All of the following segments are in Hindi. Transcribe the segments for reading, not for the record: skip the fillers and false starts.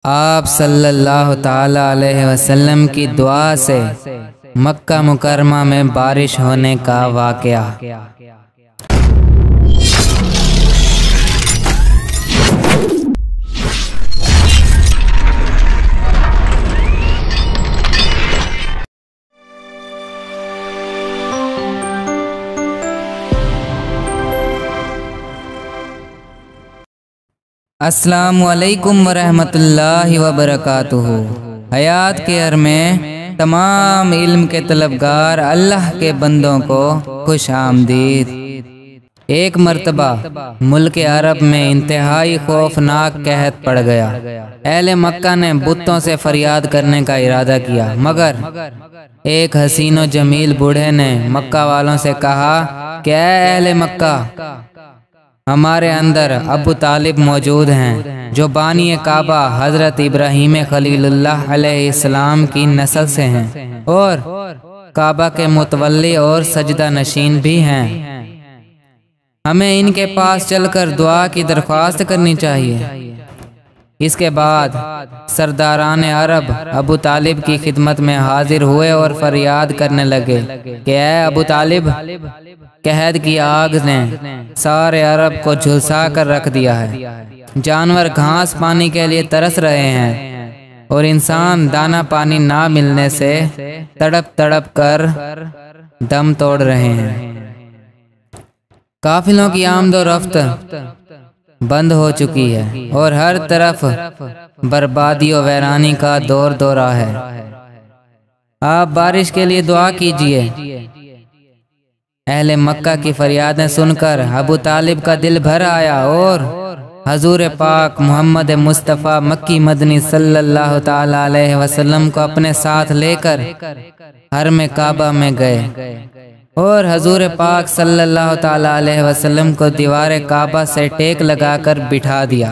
आप सल्लल्लाहु ताला अलैहि वसल्लम की दुआ से मक्का मुकरमा में बारिश होने का वाक़या। अस्सलामु अलैकुम वरहमतुल्लाहि वबरकातुहू। हयात केयर में तमाम इल्म के तलबगार अल्लाह के बंदों को खुश आमदीद। एक मर्तबा मुल्क अरब में इंतहाई खौफनाक कहत पड़ गया। अहले मक्का ने बुतों से फरियाद करने का इरादा किया, मगर एक हसीनो जमील बूढ़े ने मक्का वालों से कहा कि ऐ अहले मक्का, हमारे अंदर अबू तालिब मौजूद हैं जो बानी काबा हजरत इब्राहीम खलीलुल्लाह अलैहिस्सलाम की नस्ल से हैं और काबा के मुतवल्ली और सजदा नशीन भी हैं। हमें इनके पास चलकर दुआ की दरख्वास्त करनी चाहिए। इसके बाद सरदारान अरब अबू तालिब की खिदमत में हाजिर हुए और फरियाद करने लगे कि ऐ अबू तालिब, कहद की आग ने सारे अरब को झुलसा कर रख दिया है। जानवर घास पानी के लिए तरस रहे हैं और इंसान दाना पानी ना मिलने से तड़प तड़प कर दम तोड़ रहे हैं। काफिलों की आमदोरफ्त बंद हो चुकी है और हर तरफ बर्बादी और वैरानी का दौर दौरा है। आप बारिश के लिए दुआ कीजिए। अहले मक्का की फरियादें सुनकर अबू तालिब का दिल भर आया और हजूर पाक मोहम्मद मुस्तफ़ा मक्की मदनी सल्लल्लाहु ताला अलैहि वसल्लम को अपने साथ लेकर हरम काबा में गए और हजूर पाक सल्लल्लाहु ताला अलैहि वसल्लम को दीवार काबा से टेक लगाकर बिठा दिया।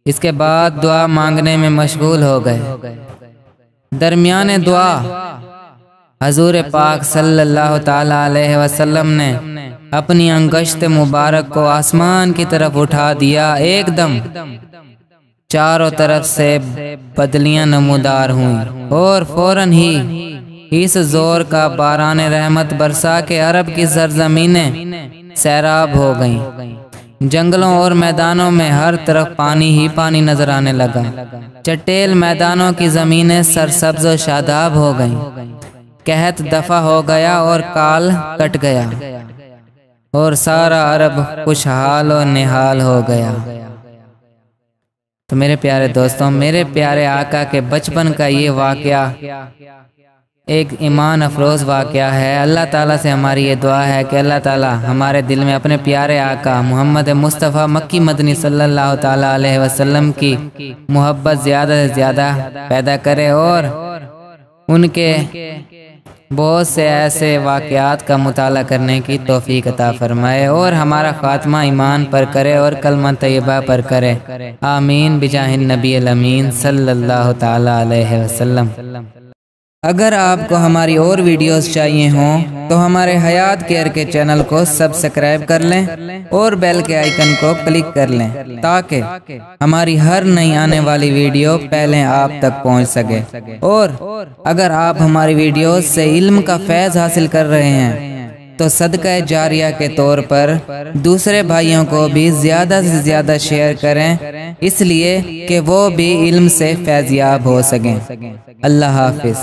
इसके बाद दुआ मांगने में मशगूल हो गए। दरमियाने दुआ हजूर पाक सल्लल्लाहु ताला अलैहि वसल्लम ने अपनी अंगश्त मुबारक को आसमान की तरफ उठा दिया। एकदम चारों तरफ से बदलियां नमूदार हुई और फौरन ही इस जोर का बारान रहमत बरसा के अरब की सरजमीनें सैराब हो गईं। जंगलों और मैदानों में हर तरफ पानी ही पानी नजर आने लगा। चटेल मैदानों की जमीनें सरसब्ज और शादाब हो गईं। कहत दफा हो गया और काल कट गया और सारा अरब खुशहाल और निहाल हो गया। तो मेरे प्यारे दोस्तों, मेरे प्यारे आका के बचपन का ये वाक़या एक ईमान अफरोज़ वाक़या है। अल्लाह ताला से हमारी ये दुआ है कि अल्लाह ताला हमारे दिल में अपने प्यारे आका मोहम्मद मुस्तफ़ा मक्की मदनी सल्लल्लाहु ताला अलैहि वसल्लम की मोहब्बत ज़्यादा से ज़्यादा पैदा करे और उनके बहुत से ऐसे वाक़यात का मुताला करने की तौफ़ीक अता फरमाए और हमारा ख़ात्मा ईमान पर करे और कलमा तैयबा पर करे। आमीन बिजाहिन नबी अमीन सल्लल्लाहु ताला अलैहि वसल्लम। अगर आपको हमारी और वीडियोस चाहिए हों तो हमारे हयात केयर के चैनल को सब्सक्राइब कर लें और बेल के आइकन को क्लिक कर लें ताकि हमारी हर नई आने वाली वीडियो पहले आप तक पहुंच सके। और अगर आप हमारी वीडियोस से इल्म का फैज़ हासिल कर रहे हैं तो सदका जारिया के तौर पर दूसरे भाइयों को भी ज़्यादा से ज़्यादा शेयर करें, इसलिए कि वो भी इल्म से फैज़याब हो सकें। अल्लाह हाफिज़।